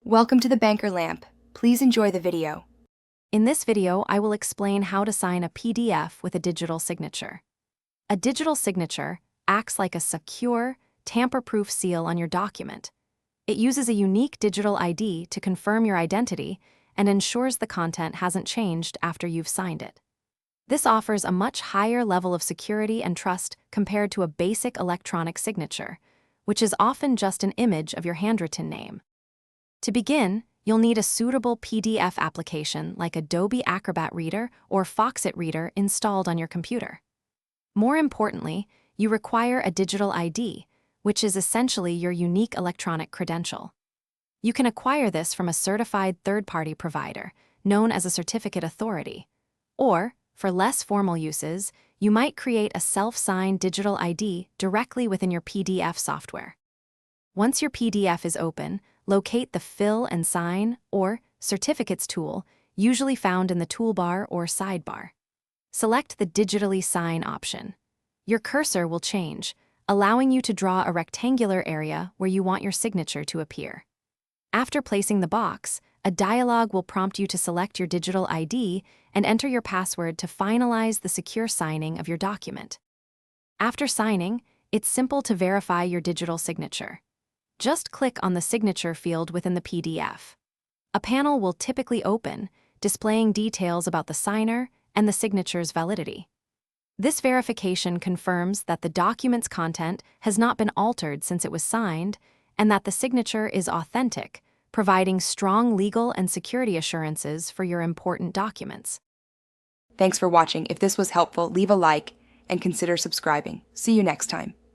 Welcome to the Banker Lamp. Please enjoy the video. In this video, I will explain how to sign a PDF with a digital signature. A digital signature acts like a secure, tamper-proof seal on your document. It uses a unique digital ID to confirm your identity and ensures the content hasn't changed after you've signed it. This offers a much higher level of security and trust compared to a basic electronic signature, which is often just an image of your handwritten name. To begin, you'll need a suitable PDF application like Adobe Acrobat Reader or Foxit Reader installed on your computer. More importantly, you require a digital ID, which is essentially your unique electronic credential. You can acquire this from a certified third-party provider, known as a certificate authority. Or, for less formal uses, you might create a self-signed digital ID directly within your PDF software. Once your PDF is open, locate the Fill and Sign, or Certificates tool, usually found in the toolbar or sidebar. Select the Digitally Sign option. Your cursor will change, allowing you to draw a rectangular area where you want your signature to appear. After placing the box, a dialog will prompt you to select your digital ID and enter your password to finalize the secure signing of your document. After signing, it's simple to verify your digital signature. Just click on the signature field within the PDF. A panel will typically open, displaying details about the signer and the signature's validity. This verification confirms that the document's content has not been altered since it was signed and that the signature is authentic, providing strong legal and security assurances for your important documents. Thanks for watching. If this was helpful, leave a like and consider subscribing. See you next time.